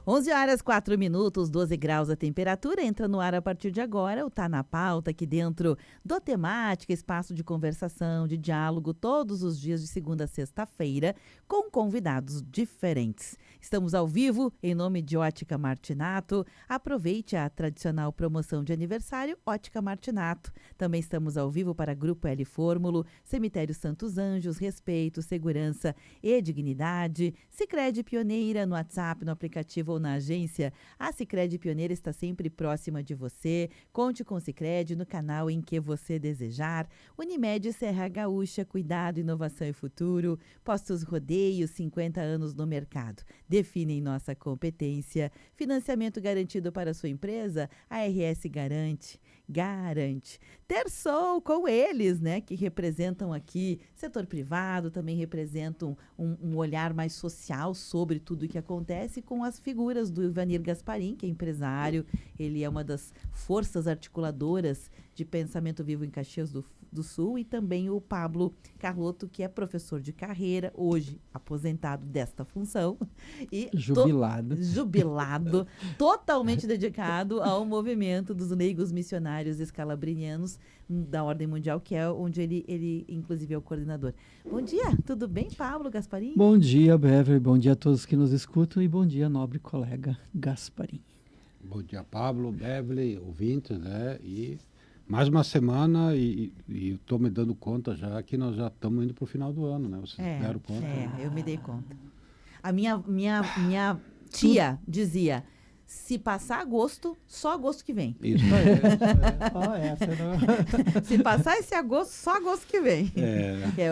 11h04, 12 graus a temperatura, entra no ar a partir de agora, o Tá na Pauta, aqui dentro do Temática, espaço de conversação, de diálogo, todos os dias de segunda a sexta-feira, com convidados diferentes. Estamos ao vivo, em nome de Ótica Martinato. Aproveite a tradicional promoção de aniversário Ótica Martinato. Também estamos ao vivo para Grupo L Fórmulo, Cemitério Santos Anjos, Respeito, Segurança e Dignidade. Sicredi Pioneira no WhatsApp, no aplicativo ou na agência. A Sicredi Pioneira está sempre próxima de você. Conte com o Sicredi no canal em que você desejar. Unimed Serra Gaúcha, cuidado, inovação e futuro. Postos Rodeio, 50 anos no mercado. Definem nossa competência. Financiamento garantido para sua empresa? A RS garante. Terçou com eles, né, que representam aqui setor privado, também representam um olhar mais social sobre tudo o que acontece, com as figuras do Ivanir Gasparim, que é empresário. Ele é uma das forças articuladoras de Pensamento Vivo em Caxias do Sul, e também o Pablo Carlotto, que é professor de carreira, hoje aposentado desta função. E jubilado, totalmente dedicado ao movimento dos leigos missionários escalabrinianos da Ordem Mundial, que é onde ele inclusive é o coordenador. Bom dia, tudo bem, Pablo Gasparim? Bom dia, Beverly, bom dia a todos que nos escutam e bom dia, nobre colega Gasparim. Bom dia, Pablo, Beverly, ouvintes, né? E mais uma semana e estou me dando conta já que nós já estamos indo para o final do ano, né? Vocês deram conta? Eu me dei conta. A minha tia dizia: se passar agosto, só agosto que vem. Isso. Se passar esse agosto, só agosto que vem.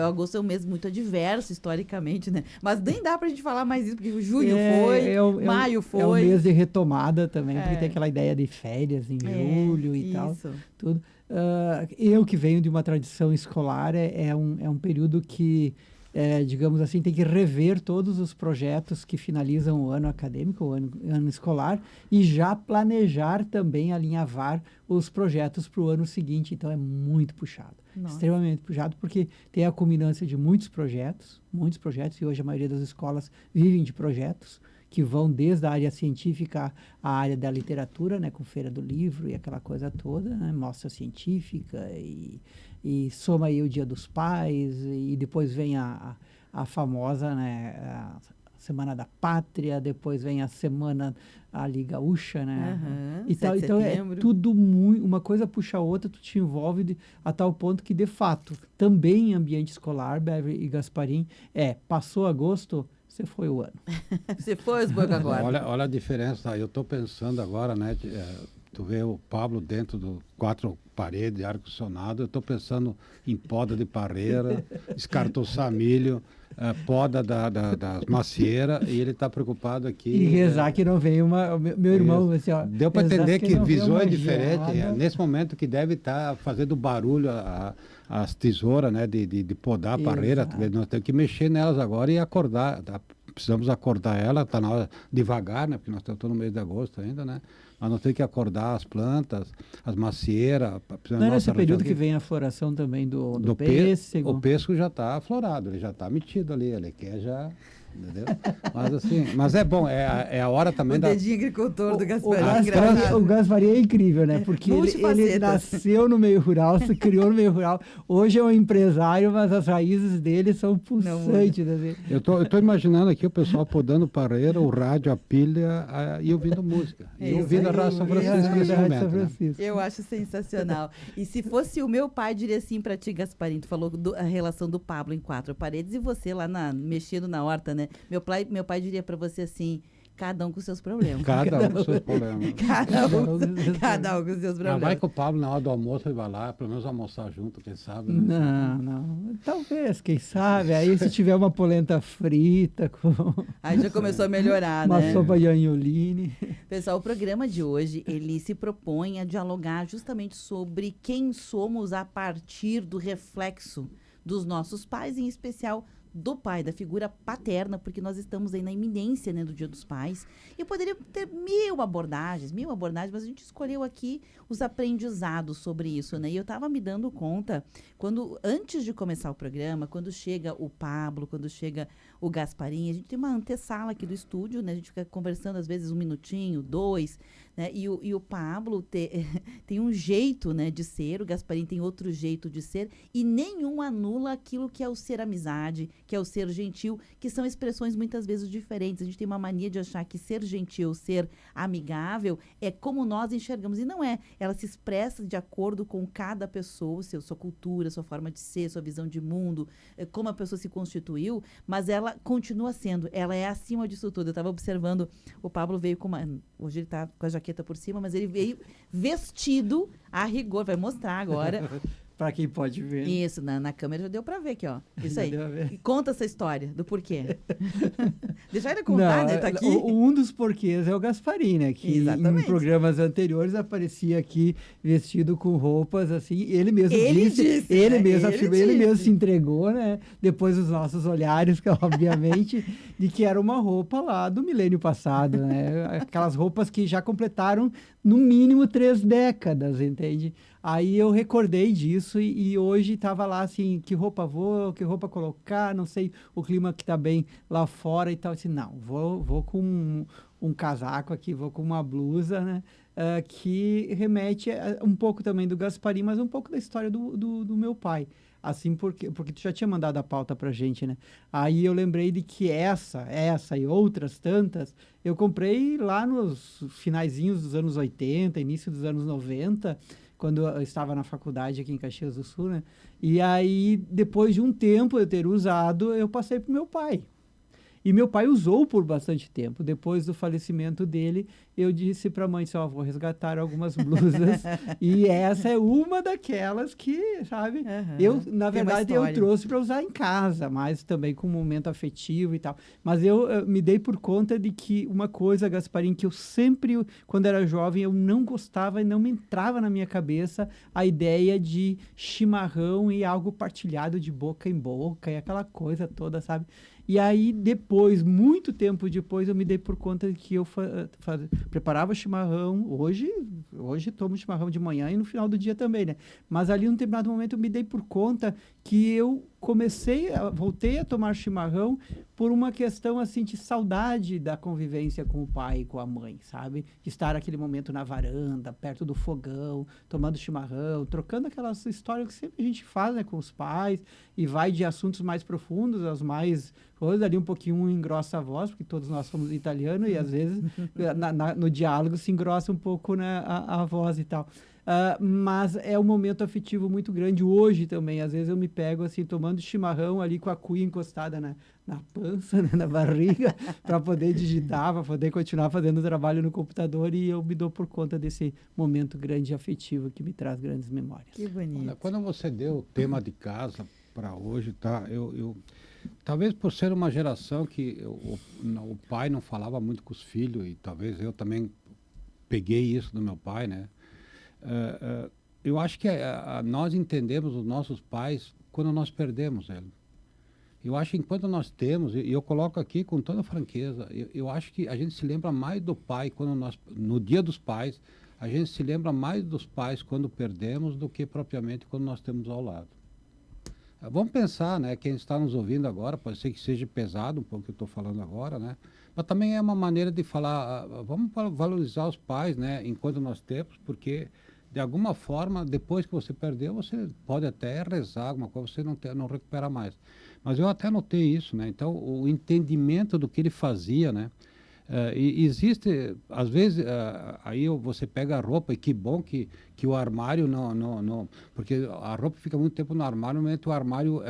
O agosto é um mês muito adverso, historicamente, né? Mas nem dá pra gente falar mais isso, porque o junho maio foi. É um mês de retomada também, porque tem aquela ideia de férias em julho e tal. Tudo. Eu que venho de uma tradição escolar, é um período que, digamos assim, tem que rever todos os projetos que finalizam o ano acadêmico, o ano escolar, e já planejar também, alinhavar os projetos para o ano seguinte. Então é muito puxado, extremamente puxado, porque tem a culminância de muitos projetos, e hoje a maioria das escolas vivem de projetos, que vão desde a área científica à área da literatura, né, com Feira do Livro e aquela coisa toda, né, mostra científica, e soma aí o Dia dos Pais, e depois vem a famosa, né, a Semana da Pátria, depois vem a Semana ali gaúcha, né? Então é tudo uma coisa puxa a outra, tu te envolve a tal ponto que, de fato, também em ambiente escolar, Beverly e Gasparim, passou agosto, você foi o ano. Você foi, Osborgo, agora. Olha a diferença. Eu estou pensando agora, né? Tu vê o Pablo dentro do 4 paredes de ar-condicionado. Eu estou pensando em poda de parreira, escartoçar milho, poda das macieiras, e ele está preocupado aqui. E rezar que não veio meu irmão. Assim, ó, deu para entender que visão é diferente. Nesse momento que deve estar fazendo barulho as tesouras, né, de podar a parreira. Nós temos que mexer nelas agora e acordar. Precisamos acordar ela, está na hora devagar, né, porque nós estamos no mês de agosto ainda, né? Mas nós temos que acordar as plantas, as macieiras. Não é nesse período que vem a floração também do pêssego? O pêssego já está aflorado, ele já está metido ali, ele quer já... Entendeu? Mas é bom, é a hora também da... O dedinho agricultor do Gasparim. O Gasparim é incrível, né? Porque ele nasceu no meio rural, se criou no meio rural. Hoje é um empresário, mas as raízes dele são pulsantes. Né? Eu tô imaginando aqui o pessoal podando parreira, o rádio, a pilha, e ouvindo música. E ouvindo a Rádio São Francisco nesse momento. Né? Eu acho sensacional. E se fosse o meu pai, diria assim para ti, Gasparim, tu falou a relação do Pablo em 4 paredes e você lá mexendo na horta, né? Meu pai diria para você assim: cada um com seus problemas. Cada um com seus problemas. Cada um com seus problemas. Vai que o Pablo, na hora do almoço, ele vai lá, pelo menos almoçar junto, quem sabe. Né? Não. Talvez, quem sabe. Aí se tiver uma polenta frita. Aí já começou a melhorar, uma né? sopa de anholine. Pessoal, o programa de hoje, ele se propõe a dialogar justamente sobre quem somos a partir do reflexo dos nossos pais, em especial do pai, da figura paterna, porque nós estamos aí na iminência, né, do Dia dos Pais. E poderia ter mil abordagens, mas a gente escolheu aqui os aprendizados sobre isso, né? E eu estava me dando conta, antes de começar o programa, quando chega o Pablo, quando chega o Gasparim, a gente tem uma antessala aqui do estúdio, né? A gente fica conversando às vezes 1 minutinho, 2, né? E o Pablo tem um jeito, né, de ser, o Gasparim tem outro jeito de ser, e nenhum anula aquilo que é o ser amizade, que é o ser gentil, que são expressões muitas vezes diferentes. A gente tem uma mania de achar que ser gentil, ser amigável, é como nós enxergamos, e não é. Ela se expressa de acordo com cada pessoa, sua cultura, sua forma de ser, sua visão de mundo, como a pessoa se constituiu, mas ela continua sendo, ela é acima disso tudo. Eu estava observando, o Pablo veio hoje ele está com a jaqueta por cima, mas ele veio vestido a rigor, vai mostrar agora. Para quem pode ver. Isso, na câmera já deu para ver aqui, ó. Isso aí. E conta essa história do porquê. Deixa ele contar, né? Tá aqui. Um dos porquês é o Gasparim, né? Que em programas anteriores aparecia aqui vestido com roupas assim. Ele mesmo disse. Ele mesmo se entregou, né? Depois dos nossos olhares, obviamente, de que era uma roupa lá do milênio passado, né? Aquelas roupas que já completaram no mínimo 3 décadas, entende? Aí eu recordei disso e hoje estava lá assim, que roupa vou, que roupa colocar, não sei, o clima que está bem lá fora e tal. Assim, não, vou com um casaco aqui, vou com uma blusa, né? Que remete um pouco também do Gasparim, mas um pouco da história do meu pai. Assim, porque tu já tinha mandado a pauta pra gente, né? Aí eu lembrei de que essa e outras tantas, eu comprei lá nos finaizinhos dos anos 80, início dos anos 90, quando eu estava na faculdade aqui em Caxias do Sul, né? E aí, depois de um tempo eu ter usado, eu passei pro meu pai. E meu pai usou por bastante tempo. Depois do falecimento dele, eu disse para a mãe, vou resgatar algumas blusas. E essa é uma daquelas que, sabe? Na verdade, eu trouxe para usar em casa, mas também com um momento afetivo e tal. Mas eu me dei por conta de que uma coisa, Gasparim, que eu sempre, quando era jovem, eu não gostava e não me entrava na minha cabeça a ideia de chimarrão e algo partilhado de boca em boca e aquela coisa toda, sabe? E aí, depois, muito tempo depois, eu me dei por conta de que eu preparava chimarrão. Hoje tomo chimarrão de manhã e no final do dia também, né? Mas ali, num determinado momento, eu me dei por conta que eu voltei a tomar chimarrão por uma questão, assim, de saudade da convivência com o pai e com a mãe, sabe? De estar aquele momento na varanda, perto do fogão, tomando chimarrão, trocando aquelas histórias que sempre a gente faz, né, com os pais, e vai de assuntos mais profundos aos mais... Hoje ali um pouquinho engrossa a voz, porque todos nós somos italianos, e às vezes no diálogo se engrossa um pouco, né, a voz e tal. Mas é um momento afetivo muito grande hoje também. Às vezes eu me pego assim, tomando chimarrão ali com a cuia encostada na pança, né, na barriga, para poder digitar, para poder continuar fazendo o trabalho no computador, e eu me dou por conta desse momento grande afetivo que me traz grandes memórias. Que bonito. Olha, quando você deu o tema de casa para hoje, tá? Eu talvez por ser uma geração que o pai não falava muito com os filhos, e talvez eu também peguei isso do meu pai, né? Eu acho que nós entendemos os nossos pais quando nós perdemos ele. Eu acho que enquanto nós temos, e eu coloco aqui com toda franqueza, eu acho que a gente se lembra mais do pai no Dia dos Pais, a gente se lembra mais dos pais quando perdemos do que propriamente quando nós temos ao lado. Vamos pensar, né? Quem está nos ouvindo agora, pode ser que seja pesado um pouco o que eu estou falando agora, né? Mas também é uma maneira de falar, vamos valorizar os pais, né? Enquanto nós temos, porque de alguma forma, depois que você perdeu, você pode até rezar alguma coisa, você não recupera mais. Mas eu até notei isso, né? Então, o entendimento do que ele fazia, né? E existe, às vezes, aí você pega a roupa, e que bom que o armário não... Porque a roupa fica muito tempo no armário, no momento o armário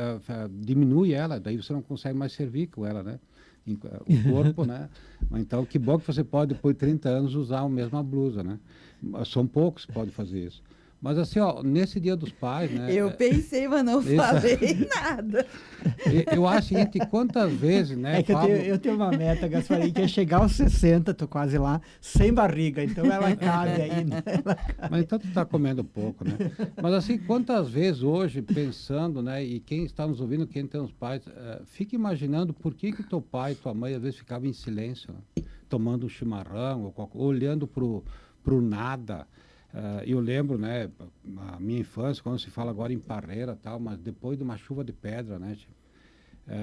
diminui ela, daí você não consegue mais servir com ela, né? O corpo, né? Então, que bom que você pode, depois de 30 anos, usar a mesma blusa, né? São poucos que podem fazer isso. Mas assim, ó, nesse Dia dos Pais, né? Eu pensei, mas não falei nada. Eu acho o seguinte, quantas vezes, né? É que eu tenho uma meta, Gasparim, que é chegar aos 60, tô quase lá, sem barriga, então ela cabe ainda. Mas então tu tá comendo pouco, né? Mas assim, quantas vezes hoje, pensando, né? E quem está nos ouvindo, quem tem os pais, fica imaginando por que teu pai e tua mãe às vezes ficavam em silêncio, né? Tomando um chimarrão, olhando pro nada. Eu lembro, né, a minha infância, quando se fala agora em parreira tal, mas depois de uma chuva de pedra, né,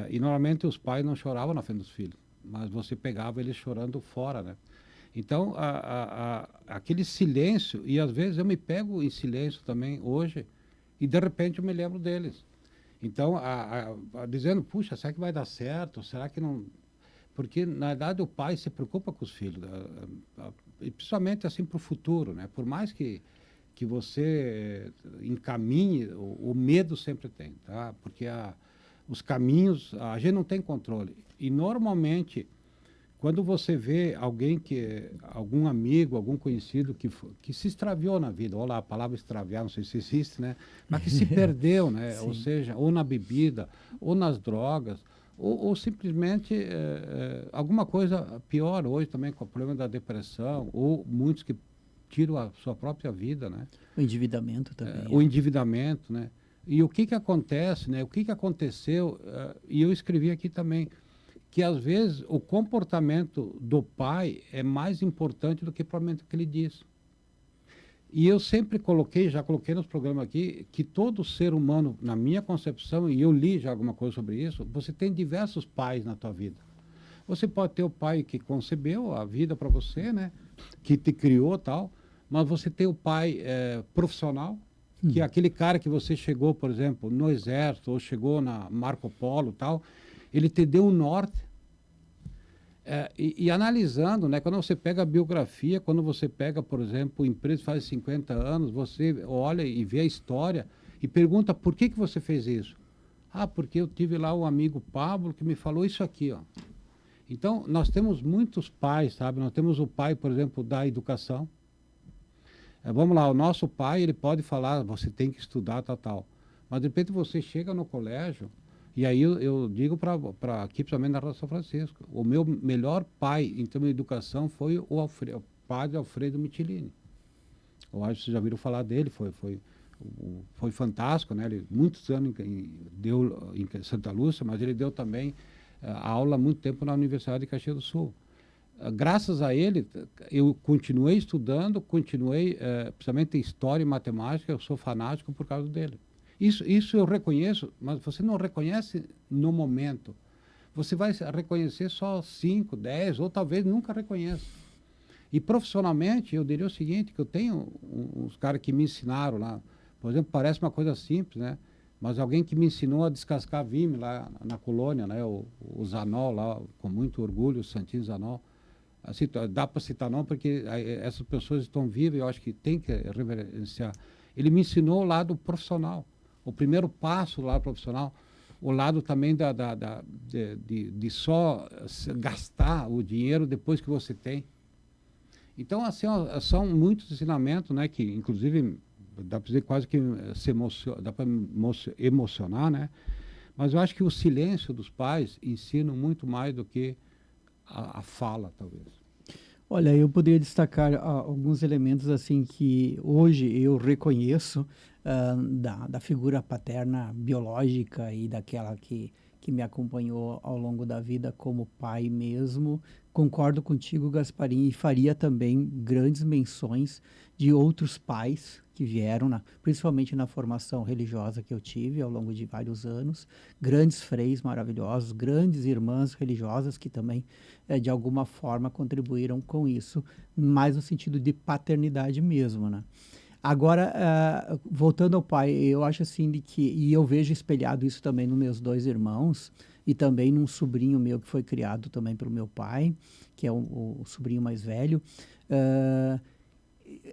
e normalmente os pais não choravam na frente dos filhos, mas você pegava eles chorando fora, né? Então, aquele silêncio, e às vezes eu me pego em silêncio também hoje, e de repente eu me lembro deles. Então, dizendo, puxa, será que vai dar certo? Será que não... Porque, na verdade, o pai se preocupa com os filhos, e principalmente assim para o futuro, né? Por mais que você encaminhe, o medo sempre tem, tá? Porque os caminhos, a gente não tem controle. E, normalmente, quando você vê alguém algum amigo, algum conhecido que se extraviou na vida, olha lá, a palavra extraviar, não sei se existe, né? Mas que se perdeu, né? Ou seja, ou na bebida, ou nas drogas, ou simplesmente alguma coisa pior hoje também, com o problema da depressão, ou muitos que tiram a sua própria vida, né? O endividamento também. O endividamento, né? E o que acontece, né? O que aconteceu, e eu escrevi aqui também, que às vezes o comportamento do pai é mais importante do que provavelmente o que ele diz. E eu sempre já coloquei nos programas aqui, que todo ser humano, na minha concepção, e eu li já alguma coisa sobre isso, você tem diversos pais na tua vida. Você pode ter o pai que concebeu a vida para você, né? Que te criou tal, mas você tem o pai profissional, que é aquele cara que você chegou, por exemplo, no exército, ou chegou na Marco Polo tal, ele te deu um norte. E analisando, né, quando você pega a biografia, quando você pega, por exemplo, empresa faz 50 anos, você olha e vê a história e pergunta por que você fez isso. Ah, porque eu tive lá um amigo Pablo que me falou isso aqui, ó. Então, nós temos muitos pais, sabe? Nós temos o pai, por exemplo, da educação. Vamos lá, o nosso pai, ele pode falar, você tem que estudar, tal. Mas, de repente, você chega no colégio, e aí eu digo para aqui, principalmente na Rua São Francisco, o meu melhor pai em termos de educação foi o padre Alfredo Mitilini. Eu acho que vocês já viram falar dele, foi fantástico, né? Ele muitos anos deu em Santa Lúcia, mas ele deu também aula há muito tempo na Universidade de Caxias do Sul. Graças a ele, eu continuei estudando, principalmente em história e matemática, eu sou fanático por causa dele. Isso eu reconheço, mas você não reconhece no momento. Você vai reconhecer só 5, 10, ou talvez nunca reconheça. E profissionalmente, eu diria o seguinte, que eu tenho uns caras que me ensinaram lá, por exemplo, parece uma coisa simples, né? Mas alguém que me ensinou a descascar vime lá na colônia, né? O Zanol lá, com muito orgulho, o Santino Zanol. Assim, dá para citar não, porque essas pessoas estão vivas e eu acho que tem que reverenciar. Ele me ensinou o lado profissional. O primeiro passo lá profissional, o lado também de só gastar o dinheiro depois que você tem. Então, assim, são muitos ensinamentos, né, que inclusive dá para dizer quase que dá para emocionar, né? Mas eu acho que o silêncio dos pais ensina muito mais do que a fala, talvez. Olha, eu poderia destacar alguns elementos assim que hoje eu reconheço da figura paterna biológica e daquela que me acompanhou ao longo da vida como pai mesmo. Concordo contigo, Gasparim, e faria também grandes menções de outros pais que vieram, principalmente na formação religiosa que eu tive ao longo de vários anos, grandes freis maravilhosos, grandes irmãs religiosas que também, de alguma forma, contribuíram com isso, mais no sentido de paternidade mesmo, né? Agora, voltando ao pai, eu acho assim e eu vejo espelhado isso também nos meus dois irmãos e também num sobrinho meu que foi criado também pelo meu pai, que é o sobrinho mais velho.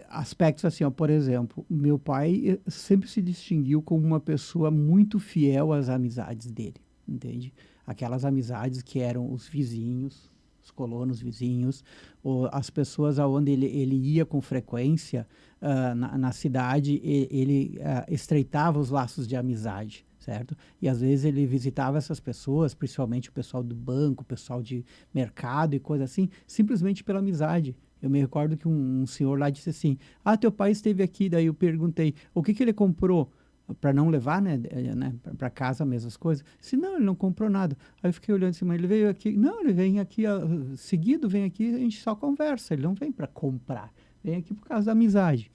Aspectos assim, ó, por exemplo, meu pai sempre se distinguiu como uma pessoa muito fiel às amizades dele, entende? Aquelas amizades que eram os vizinhos, os colonos vizinhos, as pessoas aonde ele ia com frequência na cidade, ele estreitava os laços de amizade, certo? E às vezes ele visitava essas pessoas, principalmente o pessoal do banco, o pessoal de mercado e coisa assim, simplesmente pela amizade. Eu me recordo que um senhor lá disse assim, teu pai esteve aqui, daí eu perguntei, o que ele comprou? Para não levar, né, para casa mesmo as coisas. Se não, ele não comprou nada. Aí eu fiquei olhando assim, mas ele veio aqui. Não, ele vem aqui, seguido, vem aqui, a gente só conversa. Ele não vem para comprar, vem aqui por causa da amizade.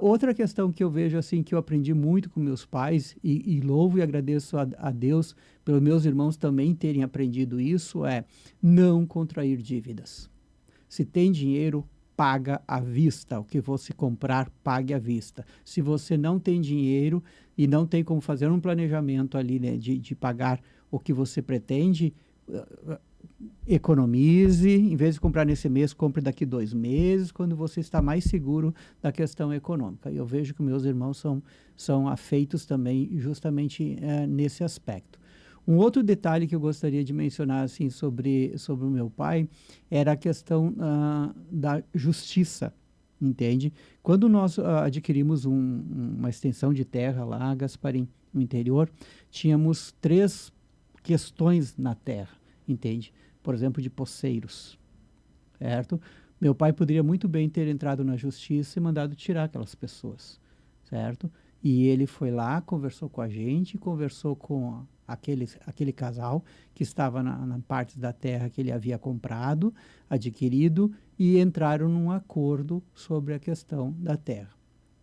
Outra questão que eu vejo, assim, que eu aprendi muito com meus pais, e louvo e agradeço a Deus pelos meus irmãos também terem aprendido isso, é não contrair dívidas. Se tem dinheiro, paga à vista. O que você comprar, pague à vista. Se você não tem dinheiro e não tem como fazer um planejamento ali, né, de pagar o que você pretende, economize. Em vez de comprar nesse mês, compre daqui 2 meses, quando você está mais seguro da questão econômica. E eu vejo que meus irmãos são afeitos também justamente nesse aspecto. Um outro detalhe que eu gostaria de mencionar assim, sobre o meu pai era a questão da justiça, entende? Quando nós adquirimos uma extensão de terra lá, Gasparim, no interior, tínhamos 3 questões na terra, entende? Por exemplo, de poceiros, certo? Meu pai poderia muito bem ter entrado na justiça e mandado tirar aquelas pessoas, certo? E ele foi lá, conversou com a gente, conversou com aquele casal que estava na parte da terra que ele havia comprado, adquirido, e entraram num acordo sobre a questão da terra.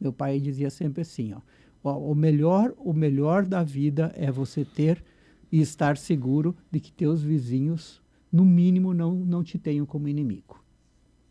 Meu pai dizia sempre assim, o melhor da vida é você ter e estar seguro de que teus vizinhos, no mínimo, não te tenham como inimigo,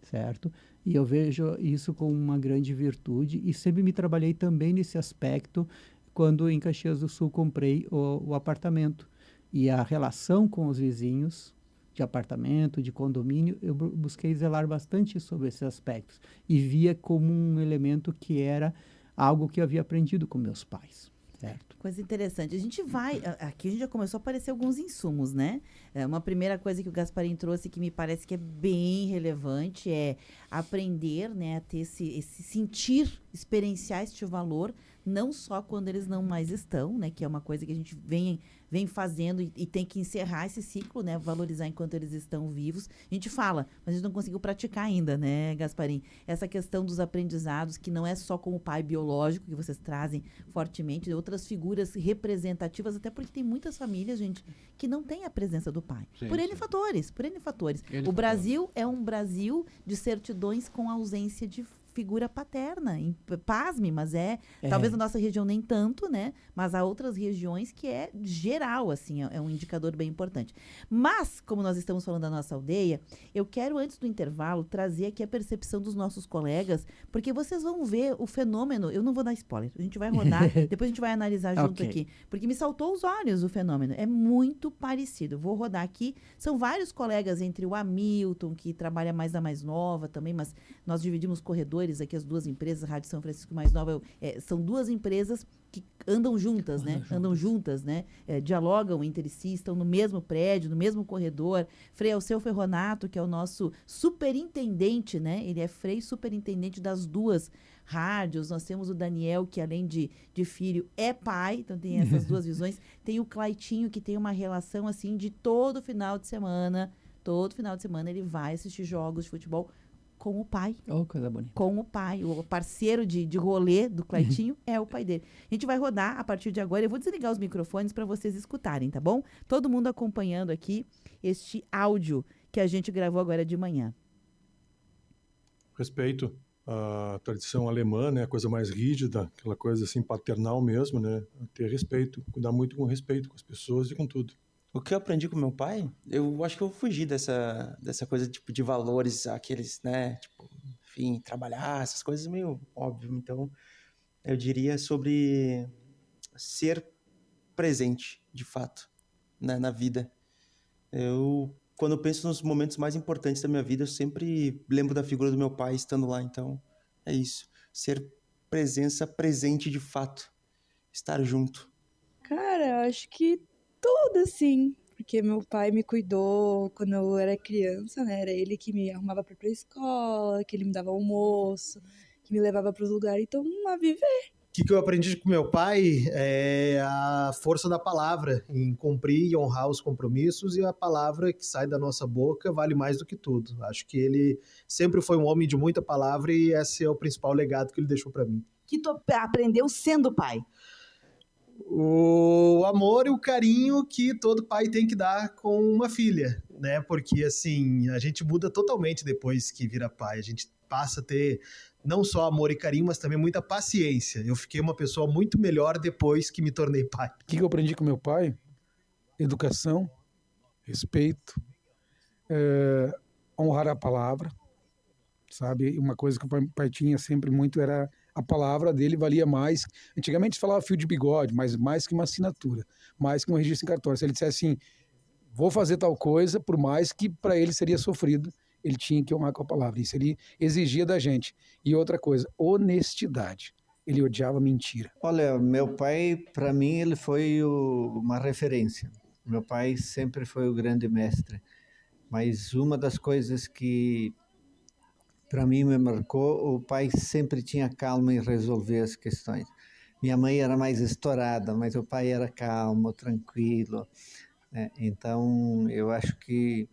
certo? E eu vejo isso como uma grande virtude e sempre me trabalhei também nesse aspecto quando em Caxias do Sul comprei o apartamento. E a relação com os vizinhos de apartamento, de condomínio, eu busquei zelar bastante sobre esses aspectos e via como um elemento que era algo que eu havia aprendido com meus pais. Certo. Coisa interessante. A gente vai... Aqui a gente já começou a aparecer alguns insumos, né? Uma primeira coisa que o Gasparim trouxe que me parece que é bem relevante é aprender, né, a ter esse sentir, experienciar este valor, não só quando eles não mais estão, né? Que é uma coisa que a gente vem fazendo e tem que encerrar esse ciclo, né? Valorizar enquanto eles estão vivos. A gente fala, mas a gente não conseguiu praticar ainda, né, Gasparim? Essa questão dos aprendizados, que não é só com o pai biológico, que vocês trazem fortemente, outras figuras representativas, até porque tem muitas famílias, gente, que não tem a presença do pai. Sim, por N fatores, por N fatores. O Brasil é um Brasil de certidões com ausência de figura paterna. Pasme, mas talvez na nossa região nem tanto, né? Mas há outras regiões que é geral, assim, é um indicador bem importante. Mas, como nós estamos falando da nossa aldeia, eu quero, antes do intervalo, trazer aqui a percepção dos nossos colegas, porque vocês vão ver o fenômeno, eu não vou dar spoiler, a gente vai rodar, depois a gente vai analisar junto aqui, porque me saltou os olhos o fenômeno, é muito parecido. Vou rodar aqui, são vários colegas, entre o Hamilton, que trabalha mais da mais nova também, mas nós dividimos corredores aqui, as duas empresas, a Rádio São Francisco Mais Nova, são duas empresas que andam juntas, né? Andam juntas, né? Dialogam entre si, estão no mesmo prédio, no mesmo corredor. Frei Alceu Ferronato, que é o nosso superintendente, né? Ele é Frei superintendente das duas rádios. Nós temos o Daniel, que além de filho, é pai, então tem essas duas visões. Tem o Claitinho, que tem uma relação, assim, de todo final de semana ele vai assistir jogos de futebol com o pai. Oh, coisa bonita. Com o pai. O parceiro de rolê do Claitinho é o pai dele. A gente vai rodar a partir de agora. Eu vou desligar os microfones para vocês escutarem, tá bom? Todo mundo acompanhando aqui este áudio que a gente gravou agora de manhã. Respeito à tradição alemã, né? A coisa mais rígida, aquela coisa assim paternal mesmo, né? Ter respeito, cuidar muito com respeito com as pessoas e com tudo. O que eu aprendi com meu pai, eu acho que eu fugi dessa coisa tipo de valores, aqueles, né, tipo, enfim, trabalhar, essas coisas meio óbvio. Então, eu diria sobre ser presente, de fato, né, na vida. Quando eu penso nos momentos mais importantes da minha vida, eu sempre lembro da figura do meu pai estando lá. Então, é isso. Ser presença presente de fato. Estar junto. Cara, eu acho que tudo, assim. porque meu pai me cuidou quando eu era criança, né? Era ele que me arrumava para ir pra escola, que ele me dava almoço, que me levava para os lugares. Então, a viver. O que eu aprendi com meu pai é a força da palavra, em cumprir e honrar os compromissos, e a palavra que sai da nossa boca vale mais do que tudo. Acho que ele sempre foi um homem de muita palavra e esse é o principal legado que ele deixou para mim. Que tu aprendeu sendo pai? O amor e o carinho que todo pai tem que dar com uma filha, né? Porque, assim, a gente muda totalmente depois que vira pai. A gente passa a ter não só amor e carinho, mas também muita paciência. Eu fiquei uma pessoa muito melhor depois que me tornei pai. O que eu aprendi com meu pai? Educação, respeito, honrar a palavra, sabe? Uma coisa que o pai tinha sempre muito era a palavra dele valia mais. Antigamente se falava fio de bigode, mas mais que uma assinatura, mais que um registro em cartório. Se ele dissesse assim, vou fazer tal coisa, por mais que para ele seria sofrido, ele tinha que honrar com a palavra. Isso ele exigia da gente. E outra coisa, honestidade. Ele odiava mentira. Olha, meu pai, para mim, ele foi uma referência. Meu pai sempre foi o grande mestre. Mas uma das coisas que para mim me marcou, o pai sempre tinha calma em resolver as questões. Minha mãe era mais estourada, mas o pai era calmo, tranquilo, né? Então, eu acho que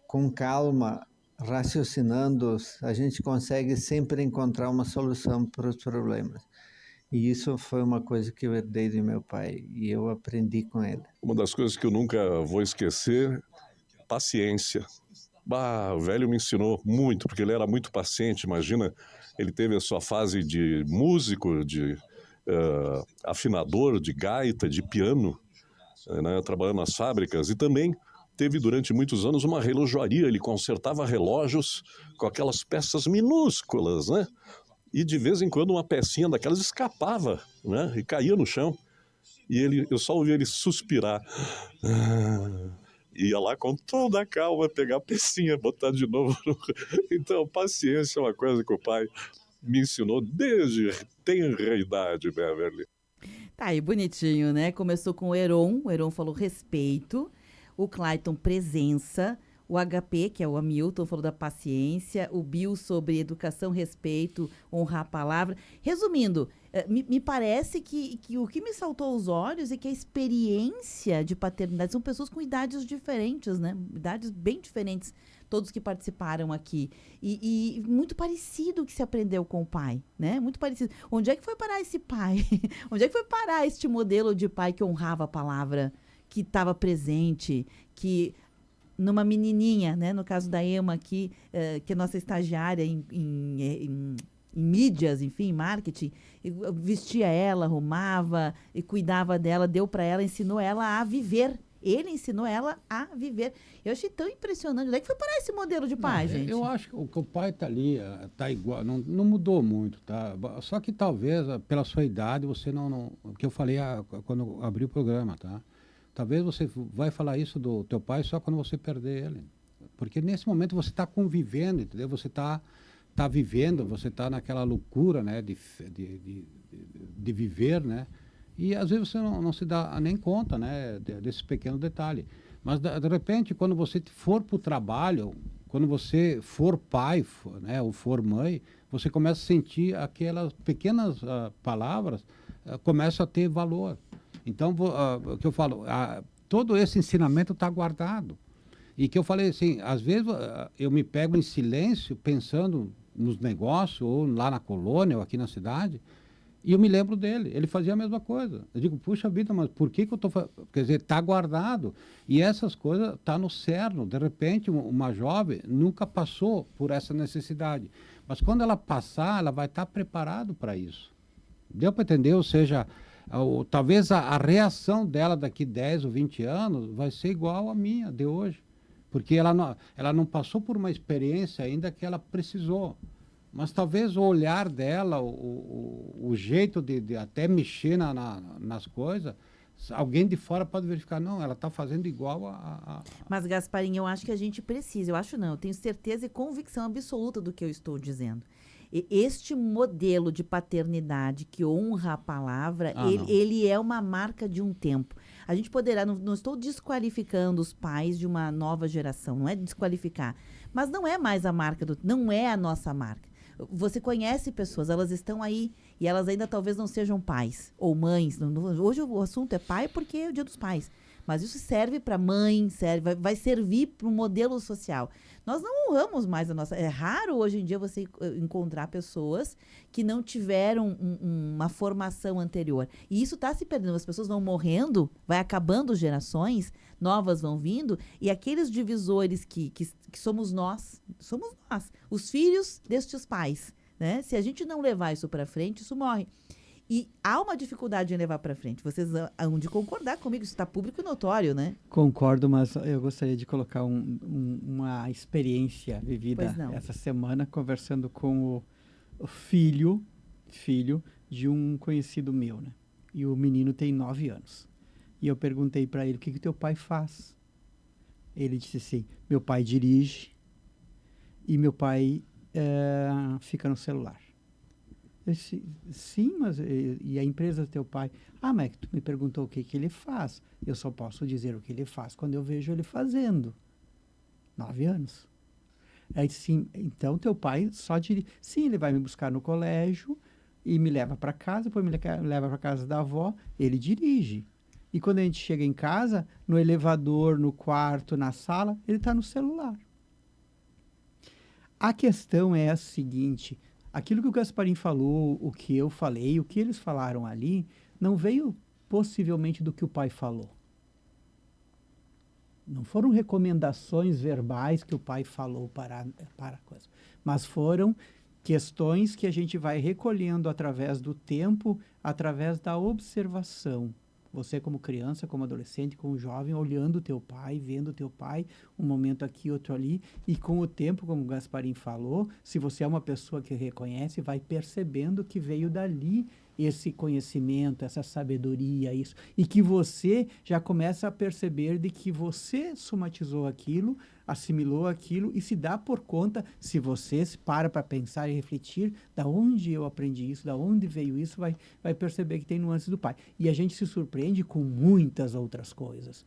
com calma, raciocinando, a gente consegue sempre encontrar uma solução para os problemas. E isso foi uma coisa que eu herdei do meu pai e eu aprendi com ele. Uma das coisas que eu nunca vou esquecer, paciência. O velho me ensinou muito, porque ele era muito paciente. Imagina, ele teve a sua fase de músico, de afinador, de gaita, de piano, né, trabalhando nas fábricas, e também teve durante muitos anos uma relojoaria. Ele consertava relógios com aquelas peças minúsculas, né? E de vez em quando uma pecinha daquelas escapava, né? E caía no chão. E eu só ouvia ele suspirar. Ia lá com toda a calma pegar a pecinha, botar de novo. Então, paciência é uma coisa que o pai me ensinou desde tenra idade, Beverly. Tá aí, bonitinho, né? Começou com o Heron falou respeito. O Clayton, presença. O HP, que é o Hamilton, falou da paciência. O Bill sobre educação, respeito, honrar a palavra. Resumindo, me parece que o que me saltou aos olhos é que a experiência de paternidade são pessoas com idades diferentes, né? Idades bem diferentes, todos que participaram aqui. E muito parecido o que se aprendeu com o pai, né? Muito parecido. Onde é que foi parar esse pai? Onde é que foi parar este modelo de pai que honrava a palavra, que estava presente, que numa menininha, né, no caso da Emma aqui, que é nossa estagiária em mídias, enfim, marketing, vestia ela, arrumava e cuidava dela, deu para ela, ensinou ela a viver. Ele ensinou ela a viver. Eu achei tão impressionante. Onde é que foi parar esse modelo de pai, gente? Eu acho que o pai está ali, está igual, não mudou muito, tá? Só que talvez, pela sua idade, você não o que eu falei quando eu abri o programa, tá? Talvez você vai falar isso do teu pai só quando você perder ele. Porque nesse momento você está convivendo, entendeu? Você está vivendo, você está naquela loucura, né? De viver, né? E às vezes você não se dá nem conta, né? Desse pequeno detalhe. Mas de repente, quando você for para o trabalho, quando você for pai, né? Ou for mãe, você começa a sentir aquelas pequenas palavras começam a ter valor. Então, o que eu falo, todo esse ensinamento está guardado. E que eu falei assim, às vezes eu me pego em silêncio pensando nos negócios, ou lá na colônia, ou aqui na cidade, e eu me lembro dele. Ele fazia a mesma coisa. Eu digo, puxa vida, mas por que eu estou fazendo? Quer dizer, está guardado. E essas coisas estão no cerne. De repente, uma jovem nunca passou por essa necessidade. Mas quando ela passar, ela vai estar preparada para isso. Deu para entender? Ou seja, talvez a reação dela daqui 10 ou 20 anos vai ser igual à minha de hoje. Porque ela não passou por uma experiência ainda que ela precisou. Mas talvez o olhar dela, o jeito de até mexer nas coisas, alguém de fora pode verificar, não, ela está fazendo igual a... Mas, Gasparinho, eu acho que a gente precisa, eu acho não, eu tenho certeza e convicção absoluta do que eu estou dizendo. este modelo de paternidade que honra a palavra, ele é uma marca de um tempo. A gente poderá, não estou desqualificando os pais de uma nova geração, não é desqualificar, mas não é mais a marca, não é a nossa marca. Você conhece pessoas, elas estão aí e elas ainda talvez não sejam pais ou mães. Hoje o assunto é pai porque é o Dia dos Pais. Mas isso serve para mãe, vai servir para um modelo social. Nós não honramos mais a nossa... É raro hoje em dia você encontrar pessoas que não tiveram uma formação anterior. E isso está se perdendo. As pessoas vão morrendo, vai acabando gerações, novas vão vindo, e aqueles divisores que somos nós, os filhos destes pais. Né? Se a gente não levar isso para frente, isso morre. E há uma dificuldade em levar para frente. Vocês hão de concordar comigo, isso está público e notório, né? Concordo, mas eu gostaria de colocar uma experiência vivida essa semana, conversando com o filho de um conhecido meu, né? E o menino tem 9 anos. E eu perguntei para ele, o que teu pai faz? Ele disse assim, meu pai dirige e meu pai fica no celular. Eu disse, sim, mas e a empresa do teu pai? Mas tu me perguntou o que ele faz. Eu só posso dizer o que ele faz quando eu vejo ele fazendo. 9 anos. Aí disse, sim, então teu pai só dirige. Sim, ele vai me buscar no colégio e me leva para casa, depois me leva para casa da avó, ele dirige. E quando a gente chega em casa, no elevador, no quarto, na sala, ele está no celular. A questão é a seguinte... Aquilo que o Gasparim falou, o que eu falei, o que eles falaram ali, não veio possivelmente do que o pai falou. Não foram recomendações verbais que o pai falou para a coisa, mas foram questões que a gente vai recolhendo através do tempo, através da observação. Você como criança, como adolescente, como jovem, olhando o teu pai, vendo o teu pai, um momento aqui, outro ali, e com o tempo, como o Gasparim falou, se você é uma pessoa que reconhece, vai percebendo que veio dali esse conhecimento, essa sabedoria, isso, e que você já começa a perceber de que você somatizou aquilo, assimilou aquilo e se dá por conta, se você se para pensar e refletir, da onde eu aprendi isso, da onde veio isso, vai perceber que tem nuances do pai. E a gente se surpreende com muitas outras coisas,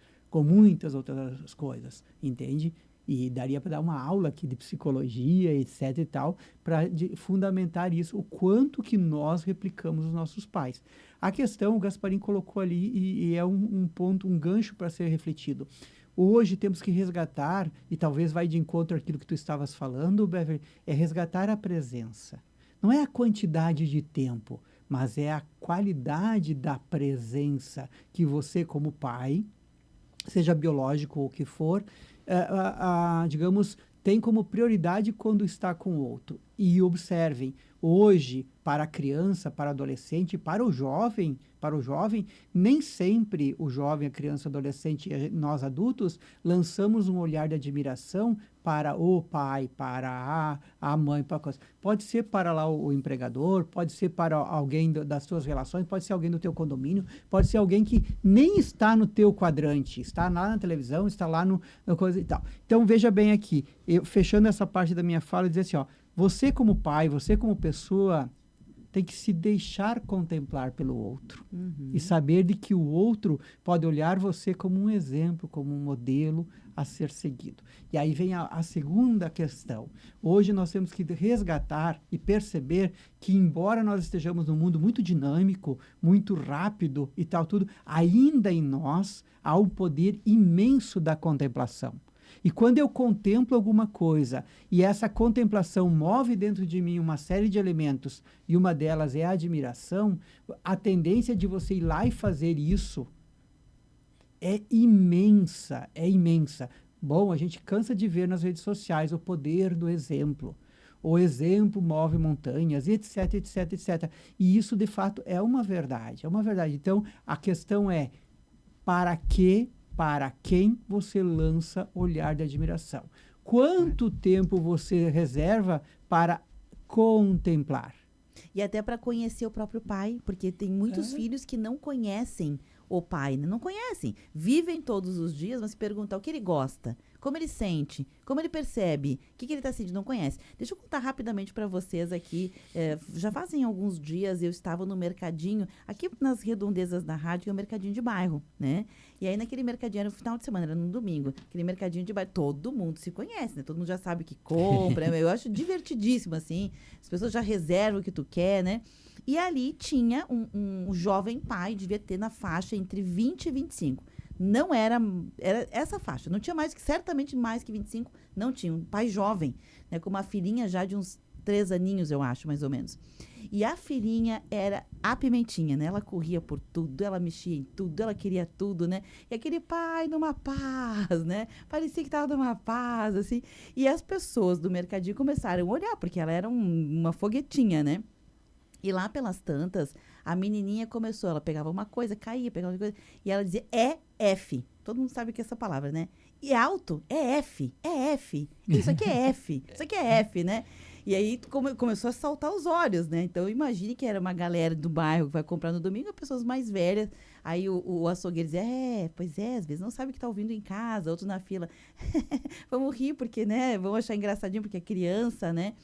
entende? E daria para dar uma aula aqui de psicologia, etc e tal, para fundamentar isso, o quanto que nós replicamos os nossos pais. A questão, o Gasparim colocou ali, e é um ponto, um gancho para ser refletido. Hoje temos que resgatar, e talvez vai de encontro àquilo que tu estavas falando, Beverly, é resgatar a presença. Não é a quantidade de tempo, mas é a qualidade da presença que você, como pai, seja biológico ou o que for, digamos, tem como prioridade quando está com o outro. E observem, hoje, para a criança, para o adolescente, para o jovem, nem sempre o jovem, a criança, o adolescente e nós adultos lançamos um olhar de admiração para o pai, para a mãe, para a coisa. Pode ser para lá o empregador, pode ser para alguém das suas relações, pode ser alguém do teu condomínio, pode ser alguém que nem está no teu quadrante, está lá na televisão, está lá no coisa e tal. Então, veja bem aqui, eu fechando essa parte da minha fala, dizer assim, você como pai, você como pessoa, tem que se deixar contemplar pelo outro. E saber de que o outro pode olhar você como um exemplo, como um modelo a ser seguido. E aí vem a segunda questão. Hoje nós temos que resgatar e perceber que, embora nós estejamos num mundo muito dinâmico, muito rápido e tal, tudo, ainda em nós há um poder imenso da contemplação. E quando eu contemplo alguma coisa e essa contemplação move dentro de mim uma série de elementos e uma delas é a admiração, a tendência de você ir lá e fazer isso é imensa, é imensa. Bom, a gente cansa de ver nas redes sociais o poder do exemplo. O exemplo move montanhas, etc, etc, etc. E isso, de fato, é uma verdade, é uma verdade. Então, a questão é, para quem você lança olhar de admiração? Quanto tempo você reserva para contemplar? E até para conhecer o próprio pai, porque tem muitos filhos que não conhecem o pai, né? Não conhecem. Vivem todos os dias, mas se perguntam o que ele gosta, como ele sente, como ele percebe, o que ele está sentindo, não conhece. Deixa eu contar rapidamente para vocês aqui. Já fazem alguns dias eu estava no mercadinho, aqui nas redondezas da rádio, que é o mercadinho de bairro, né? E aí naquele mercadinho, era no final de semana, era no domingo, aquele mercadinho de bairro, todo mundo se conhece, né? Todo mundo já sabe o que compra, eu acho divertidíssimo, assim. As pessoas já reservam o que tu quer, né? E ali tinha um jovem pai, devia ter na faixa entre 20 e 25. Não era essa faixa, não tinha certamente mais que 25, não tinha. Um pai jovem, né, com uma filhinha já de uns 3 aninhos, eu acho, mais ou menos. E a filhinha era a pimentinha, né? Ela corria por tudo, ela mexia em tudo, ela queria tudo, né? E aquele pai numa paz, né? Parecia que estava numa paz, assim. E as pessoas do mercadinho começaram a olhar, porque ela era uma foguetinha, né? E lá pelas tantas, a menininha começou, ela pegava uma coisa, caía, pegava outra coisa, e ela dizia, é F. Todo mundo sabe o que é essa palavra, né? E alto, é F, é F. Isso aqui é F, isso aqui é F, né? E aí começou a saltar os olhos, né? Então, imagine que era uma galera do bairro que vai comprar no domingo, pessoas mais velhas. Aí o açougueiro dizia, pois é, às vezes não sabe o que está ouvindo em casa, outro na fila. Vamos rir, porque, né? Vamos achar engraçadinho, porque é criança, né?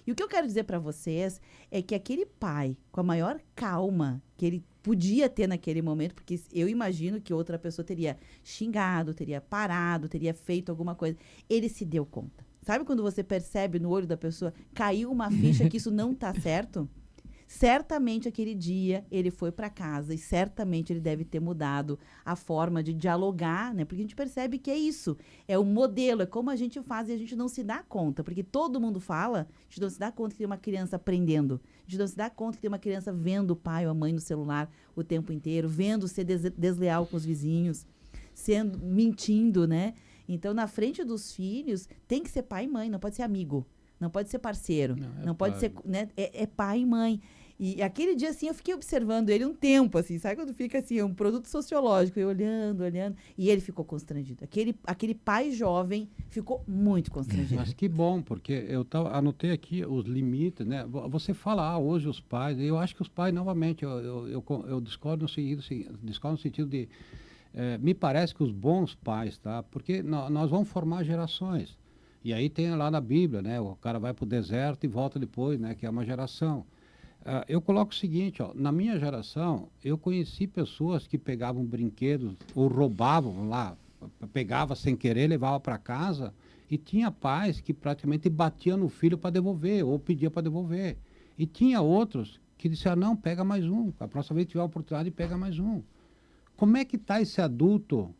E o que eu quero dizer para vocês é que aquele pai, com a maior calma que ele podia ter naquele momento, porque eu imagino que outra pessoa teria xingado, teria parado, teria feito alguma coisa, ele se deu conta. Sabe quando você percebe no olho da pessoa, caiu uma ficha que isso não está certo? Certamente aquele dia ele foi para casa e certamente ele deve ter mudado a forma de dialogar, né? Porque a gente percebe que é isso, é o modelo, é como a gente faz e a gente não se dá conta, porque todo mundo fala, a gente não se dá conta que tem uma criança aprendendo, a gente não se dá conta que tem uma criança vendo o pai ou a mãe no celular o tempo inteiro, vendo ser desleal com os vizinhos, mentindo, né? Então, na frente dos filhos, tem que ser pai e mãe, não pode ser amigo. Não pode ser parceiro, não pode ser, né? É pai e mãe. E aquele dia, assim, eu fiquei observando ele um tempo, assim, sabe quando fica, assim, um produto sociológico, eu olhando, e ele ficou constrangido. Aquele pai jovem ficou muito constrangido. Mas que bom, porque anotei aqui os limites, né? Você fala, hoje os pais, eu acho que os pais, novamente, eu discordo no sentido de, me parece que os bons pais, tá? Porque nós vamos formar gerações. E aí tem lá na Bíblia, né? O cara vai para o deserto e volta depois, né? Que é uma geração. Eu coloco o seguinte, na minha geração, eu conheci pessoas que pegavam brinquedos ou roubavam lá, pegava sem querer, levava para casa, e tinha pais que praticamente batiam no filho para devolver, ou pedia para devolver. E tinha outros que disseram, não, pega mais um, a próxima vez que tiver a oportunidade, pega mais um. Como é que está esse adulto,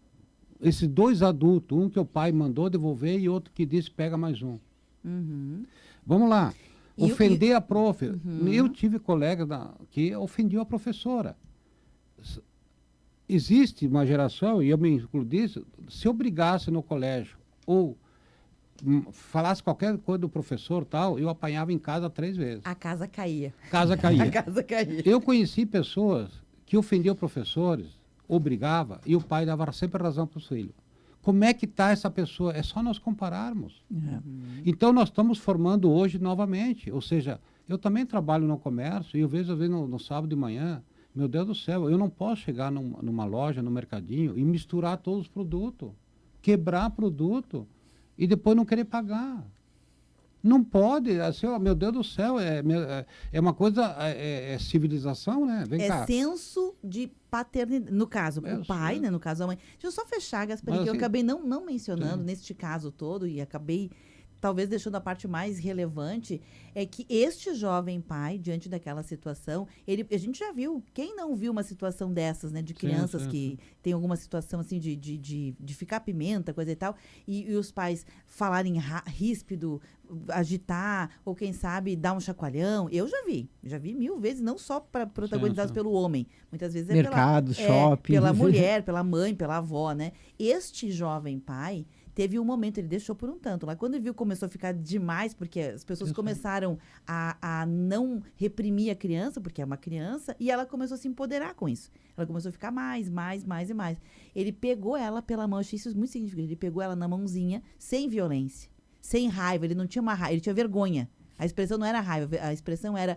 esses 2 adultos, um que o pai mandou devolver e outro que disse, pega mais um? Uhum. Vamos lá. Ofender a prof. Uhum. Eu tive colega que ofendiam a professora. Existe uma geração, e eu me incluo disso, se eu brigasse no colégio ou falasse qualquer coisa do professor tal, eu apanhava em casa 3 vezes. A casa caía. Casa caía. A casa caía. Eu conheci pessoas que ofendiam professores, ou brigava, e o pai dava sempre razão para os filhos. Como é que está essa pessoa? É só nós compararmos. Uhum. Então, nós estamos formando hoje novamente. Ou seja, eu também trabalho no comércio e eu vejo, às vezes, no sábado de manhã, meu Deus do céu, eu não posso chegar numa loja, no mercadinho e misturar todos os produtos, quebrar produto e depois não querer pagar. Não pode, assim, meu Deus do céu, é uma coisa, é civilização, né? Vem cá. Senso de paternidade, no caso, o pai, né? No caso, a mãe. Deixa eu só fechar, Gasparinho, que eu acabei não mencionando neste caso todo e acabei talvez deixando a parte mais relevante, é que este jovem pai, diante daquela situação, a gente já viu, quem não viu uma situação dessas, né, de crianças que tem alguma situação assim de ficar pimenta, coisa e tal, e os pais falarem ríspido, agitar, ou quem sabe dar um chacoalhão, eu já vi 1000 vezes, não só protagonizados pelo homem, muitas vezes mercado, shopping, pela mulher, pela mãe, pela avó, né? Este jovem pai teve um momento, ele deixou por um tanto. Lá quando ele viu, começou a ficar demais, porque as pessoas começaram a não reprimir a criança, porque é uma criança, e ela começou a se empoderar com isso. Ela começou a ficar mais e mais. Ele pegou ela pela mão, achei isso muito significativo. Ele pegou ela na mãozinha, sem violência, sem raiva. Ele não tinha uma raiva, ele tinha vergonha. A expressão não era raiva, a expressão era: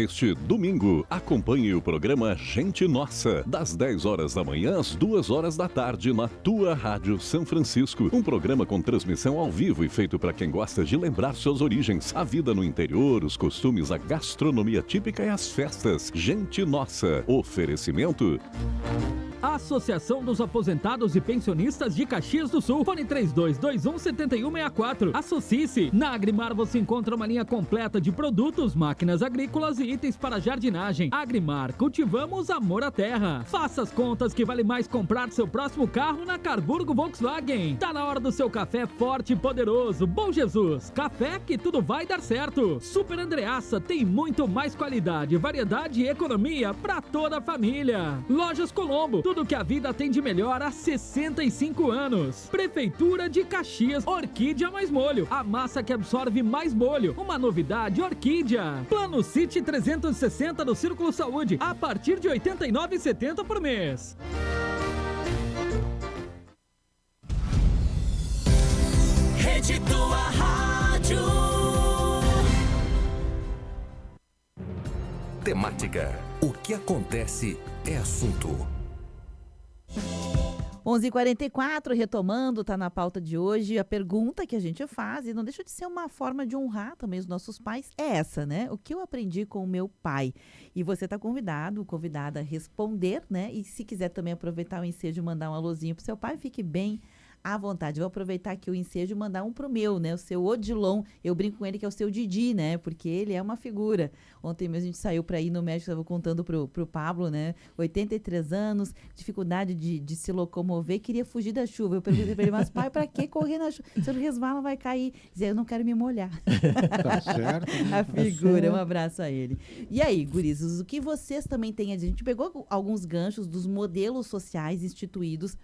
Neste domingo, acompanhe o programa Gente Nossa, das 10 horas da manhã às 2 horas da tarde, na tua Rádio São Francisco. Um programa com transmissão ao vivo e feito para quem gosta de lembrar suas origens, a vida no interior, os costumes, a gastronomia típica e as festas. Gente Nossa. Oferecimento... Associação dos Aposentados e Pensionistas de Caxias do Sul. Fone 3221-7164. Associe-se. Na Agrimar você encontra uma linha completa de produtos, máquinas agrícolas e itens para jardinagem. Agrimar, cultivamos amor à terra. Faça as contas que vale mais comprar seu próximo carro na Carburgo Volkswagen. Tá na hora do seu café forte e poderoso. Bom Jesus, café que tudo vai dar certo. Super Andreassa tem muito mais qualidade, variedade e economia para toda a família. Lojas Colombo, tudo que a vida tem de melhor há 65 anos. Prefeitura de Caxias, Orquídea mais molho, a massa que absorve mais molho. Uma novidade, Orquídea. Plano City 360 do Círculo Saúde, a partir de R$ 89,70 por mês. Rede Tua Rádio. Temática. O que acontece é assunto. 11h44, retomando, tá na pauta de hoje, a pergunta que a gente faz, e não deixa de ser uma forma de honrar também os nossos pais, é essa, né? O que eu aprendi com o meu pai? E você tá convidada a responder, né? E se quiser também aproveitar o ensejo e mandar um alôzinho pro seu pai, fique bem à vontade. Vou aproveitar aqui o ensejo e mandar um pro meu, né? O seu Odilon. Eu brinco com ele que é o seu Didi, né? Porque ele é uma figura. Ontem mesmo a gente saiu para ir no médico, estava contando pro Pablo, né? 83 anos, dificuldade de se locomover, queria fugir da chuva. Eu perguntei para ele, mas pai, para que correr na chuva? Se ele resvala, vai cair. Dizia, eu não quero me molhar. Tá certo. A figura, um abraço a ele. E aí, gurizos, o que vocês também têm? A gente pegou alguns ganchos dos modelos sociais instituídos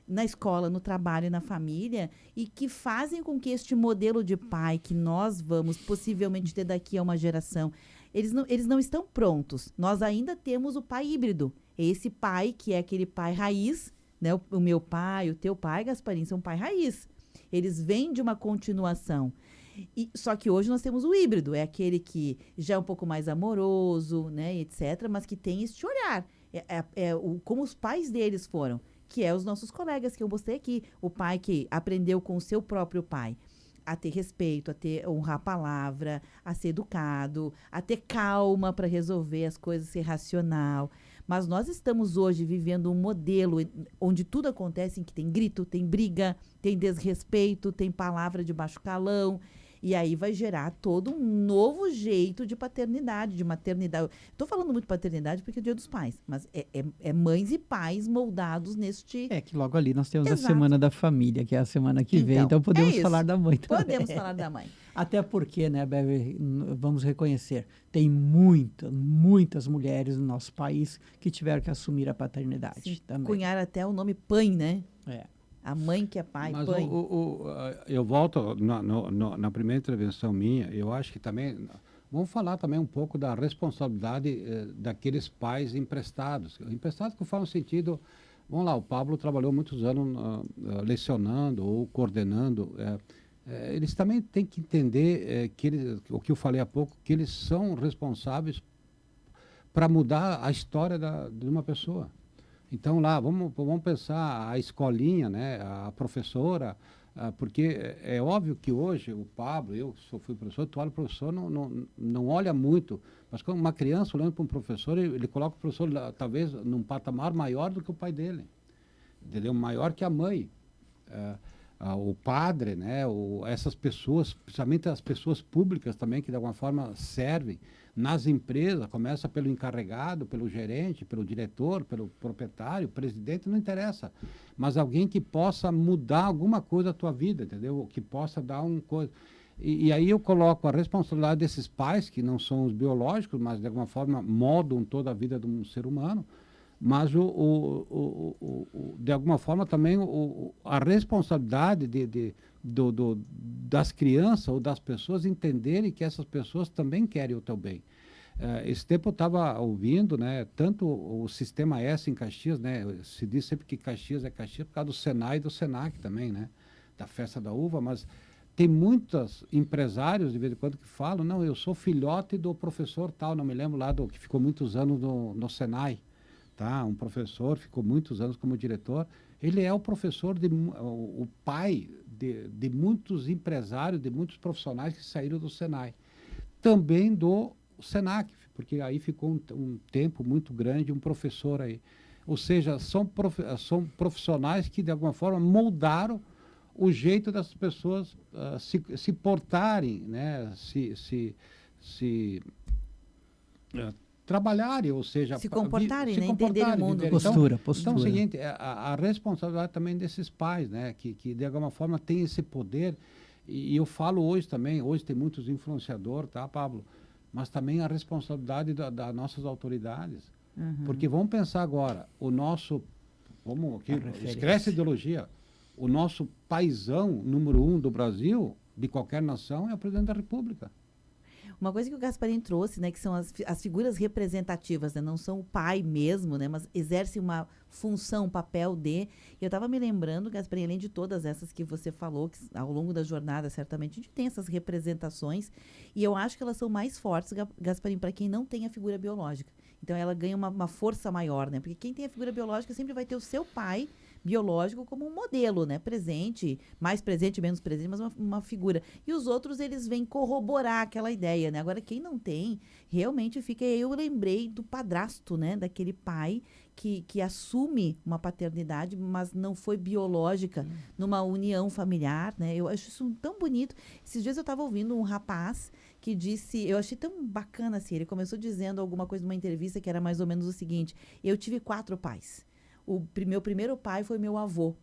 na escola, no trabalho e na família, e que fazem com que este modelo de pai que nós vamos possivelmente ter daqui a uma geração, eles não estão prontos. Nós ainda temos o pai híbrido. Esse pai que é aquele pai raiz, né? O meu pai, o teu pai, Gasparim, são pai raiz. Eles vêm de uma continuação. Só que hoje nós temos o híbrido, é aquele que já é um pouco mais amoroso, né, etc., mas que tem este olhar. Como os pais deles foram, que é os nossos colegas que eu mostrei aqui. O pai que aprendeu com o seu próprio pai a ter respeito, a honrar a palavra, a ser educado, a ter calma para resolver as coisas, ser racional. Mas nós estamos hoje vivendo um modelo onde tudo acontece em que tem grito, tem briga, tem desrespeito, tem palavra de baixo calão. E aí vai gerar todo um novo jeito de paternidade, de maternidade. Estou falando muito de paternidade porque é o Dia dos Pais, mas é mães e pais moldados neste... É que logo ali nós temos Exato. a Semana da Família, que é a semana que vem, então podemos falar da mãe também. Podemos falar da mãe. Até porque, né, Bebe, vamos reconhecer, tem muitas mulheres no nosso país que tiveram que assumir a paternidade. Sim, também. cunhar até o nome pai, né? É. A mãe que é pai, Mas pai. eu volto na primeira intervenção minha, eu acho que também, vamos falar também um pouco da responsabilidade daqueles pais emprestados. Emprestados que eu falo no sentido, vamos lá, o Pablo trabalhou muitos anos lecionando ou coordenando, eles também têm que entender o que eu falei há pouco, que eles são responsáveis para mudar a história de uma pessoa. Então, lá, vamos pensar a escolinha, né, a professora, porque é óbvio que hoje o Pablo, eu fui professor, tu olha o professor, não olha muito, mas quando uma criança olhando para um professor, ele coloca o professor talvez num patamar maior do que o pai dele, entendeu? Maior que a mãe. O padre, né, essas pessoas, principalmente as pessoas públicas também, que de alguma forma servem nas empresas, começa pelo encarregado, pelo gerente, pelo diretor, pelo proprietário, presidente, não interessa, mas alguém que possa mudar alguma coisa da tua vida, entendeu? Que possa dar uma coisa. E aí eu coloco a responsabilidade desses pais, que não são os biológicos, mas de alguma forma moldam toda a vida de um ser humano, mas de alguma forma também a responsabilidade das crianças ou das pessoas entenderem que essas pessoas também querem o teu bem. Esse tempo eu estava ouvindo, né, tanto o Sistema S em Caxias, né, se diz sempre que Caxias é Caxias por causa do Senai e do Senac também, né, da Festa da Uva, mas tem muitos empresários, de vez em quando, que falam, não, eu sou filhote do professor tal, não me lembro lá, que ficou muitos anos no Senai, tá? Um professor, ficou muitos anos como diretor. Ele é o professor, o pai de muitos empresários, de muitos profissionais que saíram do Senai. Também do Senac, porque aí ficou um tempo muito grande um professor aí. Ou seja, são profissionais que, de alguma forma, moldaram o jeito das pessoas se portarem, né? Trabalharem, ou seja... Se comportarem, né? Entenderem o mundo. Postura. Então, é o seguinte, a responsabilidade também desses pais, né? Que de alguma forma, têm esse poder. E eu falo hoje também, hoje tem muitos influenciadores, tá, Pablo? Mas também a responsabilidade das nossas autoridades. Porque vamos pensar agora, esquece a ideologia, o nosso paizão número 1 do Brasil, de qualquer nação, é o presidente da República. Uma coisa que o Gasparim trouxe, né, que são as figuras representativas, né, não são o pai mesmo, né, mas exercem uma função, um papel de... E eu estava me lembrando, Gasparim, além de todas essas que você falou, que ao longo da jornada, certamente, a gente tem essas representações, e eu acho que elas são mais fortes, Gasparim, para quem não tem a figura biológica. Então, ela ganha uma força maior, né, porque quem tem a figura biológica sempre vai ter o seu pai biológico como um modelo, né? Presente, mais presente, menos presente, mas uma figura. E os outros, eles vêm corroborar aquela ideia, né? Agora, quem não tem, realmente fica... Eu lembrei do padrasto, né? Daquele pai que assume uma paternidade, mas não foi biológica, numa união familiar, né? Eu acho isso tão bonito. Esses dias eu estava ouvindo um rapaz que disse... Eu achei tão bacana, assim, ele começou dizendo alguma coisa numa entrevista que era mais ou menos o seguinte: eu tive 4 pais. Meu primeiro pai foi meu avô,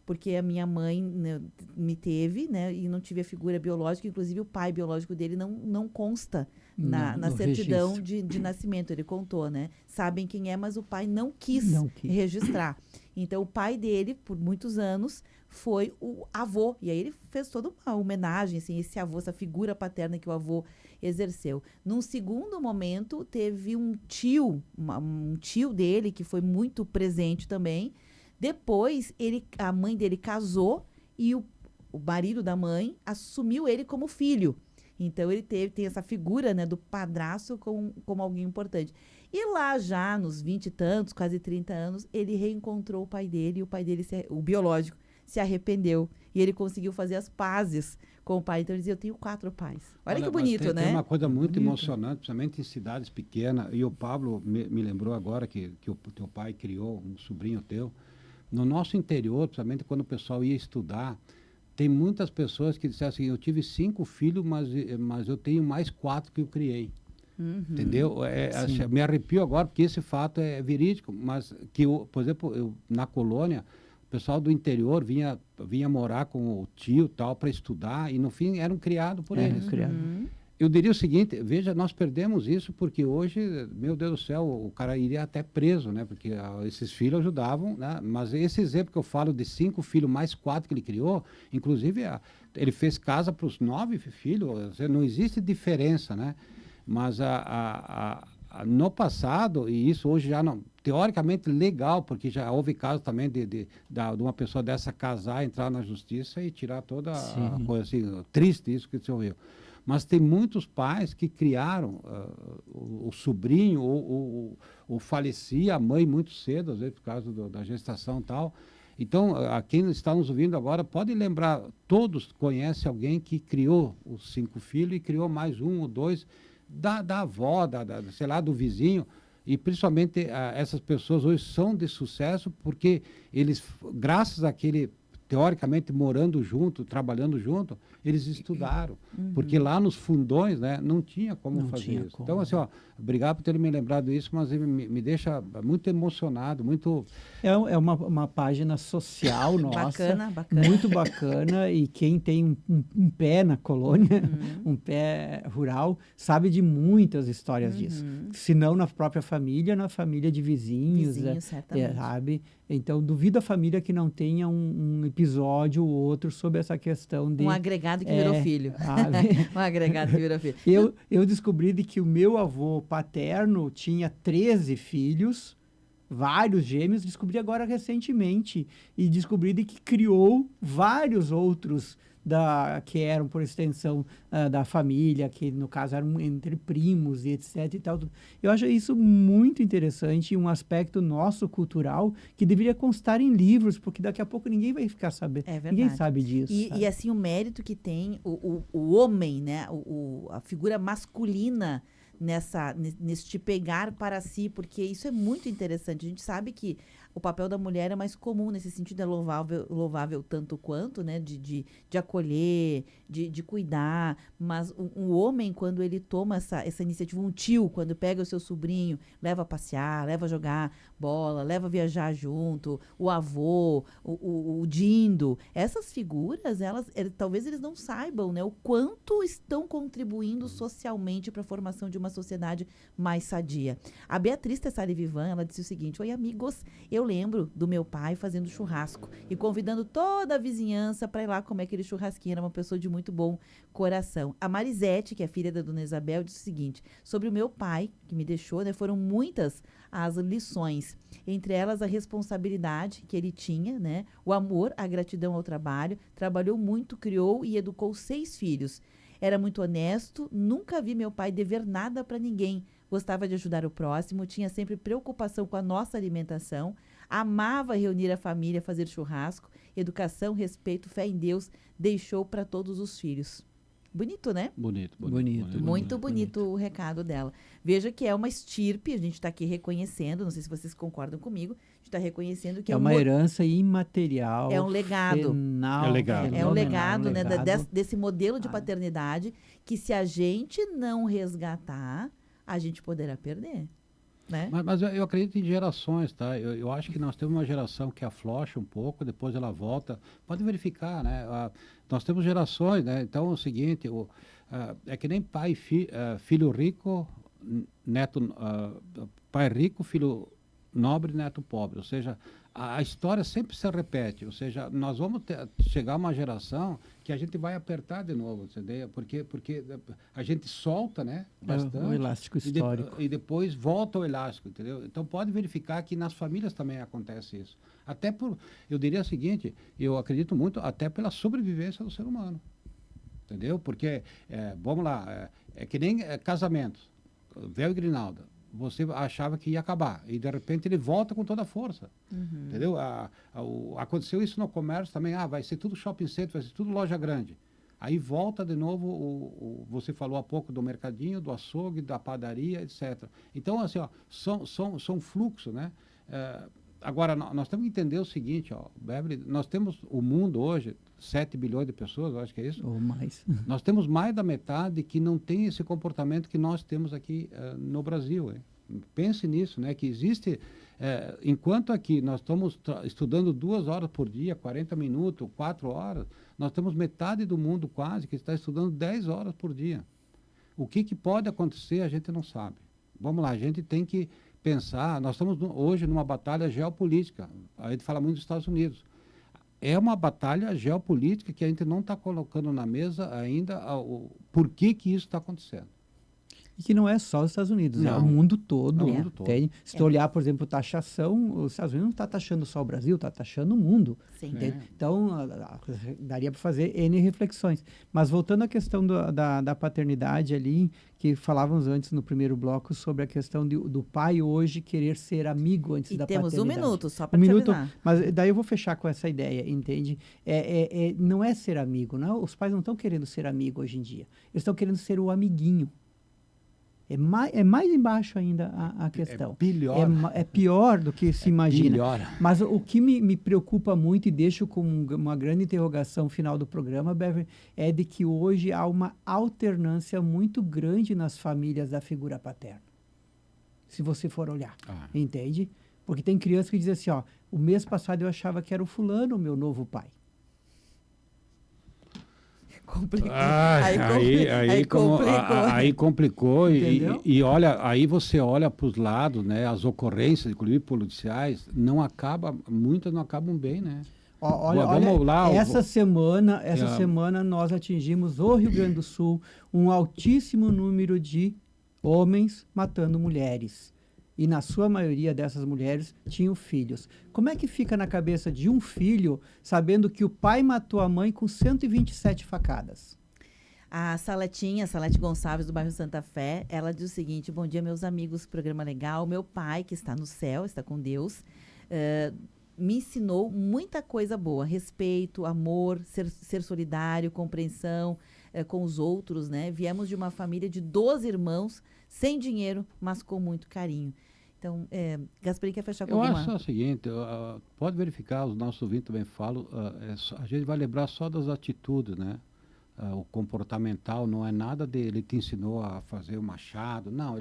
porque a minha mãe, né, me teve, né, e não tive a figura biológica. Inclusive, o pai biológico dele não consta na certidão de nascimento. Ele contou, né? Sabem quem é, mas o pai não quis registrar. Então, o pai dele, por muitos anos, foi o avô. E aí ele fez toda uma homenagem, assim, esse avô, essa figura paterna que o avô exerceu. Num segundo momento, teve um tio dele que foi muito presente também. Depois, a mãe dele casou e o marido da mãe assumiu ele como filho. Então, ele tem essa figura, né, do padrasto como alguém importante. E lá já, nos 20 e tantos, quase 30 anos, ele reencontrou o pai dele, e o pai dele, o biológico, se arrependeu. E ele conseguiu fazer as pazes com o pai. Então, ele dizia: eu tenho 4 pais. Olha que bonito, né? Tem uma coisa muito emocionante, principalmente em cidades pequenas. E o Pablo me lembrou agora que o teu pai criou um sobrinho teu. No nosso interior, principalmente quando o pessoal ia estudar, tem muitas pessoas que disseram assim: eu tive 5 filhos, mas eu tenho mais 4 que eu criei. Entendeu? Me arrepio agora, porque esse fato é verídico. Mas, por exemplo, na colônia, o pessoal do interior vinha morar com o tio tal para estudar, e no fim eram criados por eles. Eu diria o seguinte: veja, nós perdemos isso porque hoje, meu Deus do céu, o cara iria até preso, né? Porque esses filhos ajudavam, né? Mas esse exemplo que eu falo de 5 filhos mais 4 que ele criou, inclusive ele fez casa para os 9 filhos, não existe diferença, né? Mas no passado, e isso hoje já não, teoricamente legal, porque já houve casos também de uma pessoa dessa casar, entrar na justiça e tirar toda a coisa assim, triste isso que você ouviu. Mas tem muitos pais que criaram o sobrinho ou falecia a mãe muito cedo, às vezes por causa da gestação e tal. Então, quem está nos ouvindo agora pode lembrar, todos conhecem alguém que criou os 5 filhos e criou mais 1 ou 2 da avó, sei lá, do vizinho. E principalmente essas pessoas hoje são de sucesso porque eles, graças àquele, teoricamente, morando junto, trabalhando junto, eles estudaram. Porque lá nos fundões, né, não tinha como fazer isso. Então, assim, obrigado por ter me lembrado isso, mas me deixa muito emocionado, muito... É uma página social nossa. Bacana. Muito bacana, e quem tem um pé na colônia, um pé rural, sabe de muitas histórias disso. Se não na própria família, na família de vizinhos, certamente. Sabe? Então, duvido a família que não tenha um episódio ou outro sobre essa questão de... Um agregado que virou filho. Um agregado que virou filho. Eu descobri que o meu avô paterno tinha 13 filhos, vários gêmeos, descobri agora recentemente, e descobri que criou vários outros que eram, por extensão, da família, que no caso eram entre primos e etc. e tal. Eu acho isso muito interessante e um aspecto nosso cultural que deveria constar em livros, porque daqui a pouco ninguém vai ficar sabendo. É verdade. Ninguém sabe disso. E assim, o mérito que tem o homem, né? A figura masculina neste pegar para si, porque isso é muito interessante. A gente sabe que o papel da mulher é mais comum, nesse sentido é louvável tanto quanto, né, de acolher, de cuidar, mas o homem, quando ele toma essa iniciativa, um tio, quando pega o seu sobrinho, leva a passear, leva a jogar bola, leva a viajar junto, o avô, o dindo, essas figuras, talvez eles não saibam, né, o quanto estão contribuindo socialmente para a formação de uma sociedade mais sadia. A Beatriz Tessari Vivan, ela disse o seguinte: oi, amigos, eu lembro do meu pai fazendo churrasco e convidando toda a vizinhança para ir lá comer aquele churrasquinho. Era uma pessoa de muito bom coração. A Marisete, que é filha da dona Isabel, disse o seguinte: sobre o meu pai, que me deixou, né, foram muitas as lições. Entre elas, a responsabilidade que ele tinha, né, o amor, a gratidão ao trabalho. Trabalhou muito, criou e educou 6 filhos. Era muito honesto, nunca vi meu pai dever nada para ninguém. Gostava de ajudar o próximo, tinha sempre preocupação com a nossa alimentação, amava reunir a família, fazer churrasco, educação, respeito, fé em Deus, deixou para todos os filhos. Bonito, né? Bonito. Muito bonito o recado dela. Veja que é uma estirpe, a gente está aqui reconhecendo, não sei se vocês concordam comigo, a gente está reconhecendo que é uma herança imaterial. É um legado. É um legado, né, desse modelo de paternidade que, se a gente não resgatar, a gente poderá perder. Né? Mas eu acredito em gerações, tá? Eu acho que nós temos uma geração que aflocha um pouco, depois ela volta. Pode verificar, né? Nós temos gerações, né? Então é o seguinte, é que nem pai, filho rico, neto, pai rico, filho nobre, neto pobre. Ou seja, a história sempre se repete. Ou seja, nós vamos chegar a uma geração que a gente vai apertar de novo, entendeu? Porque a gente solta, né? Bastante. O elástico histórico. E depois volta o elástico, entendeu? Então pode verificar que nas famílias também acontece isso. Eu diria o seguinte, eu acredito muito até pela sobrevivência do ser humano. Entendeu? Porque, vamos lá, é que nem casamento, véu e grinalda. Você achava que ia acabar e de repente ele volta com toda a força, entendeu? Aconteceu isso no comércio também, vai ser tudo shopping center, vai ser tudo loja grande. Aí volta de novo, você falou há pouco do mercadinho, do açougue, da padaria, etc. Então, assim, são fluxos, né? Agora, nós temos que entender o seguinte, Beverly, nós temos o mundo hoje, 7 bilhões de pessoas, eu acho que é isso. Ou mais. Nós temos mais da metade que não tem esse comportamento que nós temos aqui no Brasil. Pense nisso, né? Que existe, enquanto aqui nós estamos estudando 2 horas por dia, 40 minutos, 4 horas, nós temos metade do mundo quase que está estudando 10 horas por dia. O que pode acontecer, a gente não sabe. Vamos lá, a gente tem que pensar, nós estamos hoje numa batalha geopolítica, a gente fala muito dos Estados Unidos. É uma batalha geopolítica que a gente não está colocando na mesa ainda o porquê que isso está acontecendo. E que não é só os Estados Unidos, é o mundo todo. O mundo todo. Se tu olhar, por exemplo, taxação, os Estados Unidos não está taxando só o Brasil, está taxando o mundo. Sim. Então, daria para fazer N reflexões. Mas voltando à questão da paternidade ali, que falávamos antes no primeiro bloco, sobre a questão do pai hoje querer ser amigo antes da paternidade. E temos 1 minuto, só para te avisar. Mas daí eu vou fechar com essa ideia, entende? Não é ser amigo, não. Os pais não estão querendo ser amigo hoje em dia. Eles estão querendo ser o amiguinho. É mais embaixo ainda a questão. É pior do que se imagina. Mas o que me preocupa muito e deixo como uma grande interrogação final do programa, Beverly, é de que hoje há uma alternância muito grande nas famílias da figura paterna. Se você for olhar, entende? Porque tem crianças que dizem assim, o mês passado eu achava que era o fulano o meu novo pai. Complicou. Aí complicou e olha, aí você olha para os lados, né? As ocorrências, inclusive policiais, muitas não acabam bem, né? Vamos lá. Essa semana nós atingimos o Rio Grande do Sul um altíssimo número de homens matando mulheres. e na sua maioria dessas mulheres tinham filhos. Como é que fica na cabeça de um filho sabendo que o pai matou a mãe com 127 facadas? A Salete Gonçalves, do bairro Santa Fé, ela diz o seguinte: bom dia, meus amigos, programa legal. Meu pai, que está no céu, está com Deus, me ensinou muita coisa boa: respeito, amor, ser solidário, compreensão com os outros, né? Viemos de uma família de 12 irmãos, sem dinheiro, mas com muito carinho. Então, Gasparim quer fechar com alguma... Eu acho só o seguinte, pode verificar, os nossos ouvintes também falam, a gente vai lembrar só das atitudes, né? O comportamental não é nada ele te ensinou a fazer o machado, não,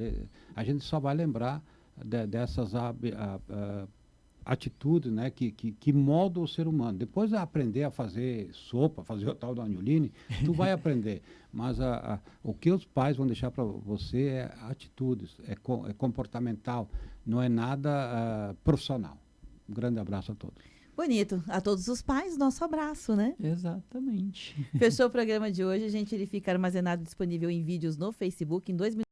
a gente só vai lembrar dessas atitudes, né, que moldam o ser humano. Depois de aprender a fazer sopa, fazer o tal do agnoline, tu vai aprender. Mas o que os pais vão deixar para você é atitudes, é comportamental, não é nada profissional. Um grande abraço a todos. Bonito. A todos os pais, nosso abraço, né? Exatamente. Fechou o programa de hoje, gente. Ele fica armazenado, disponível em vídeos no Facebook. Em 2 minutos.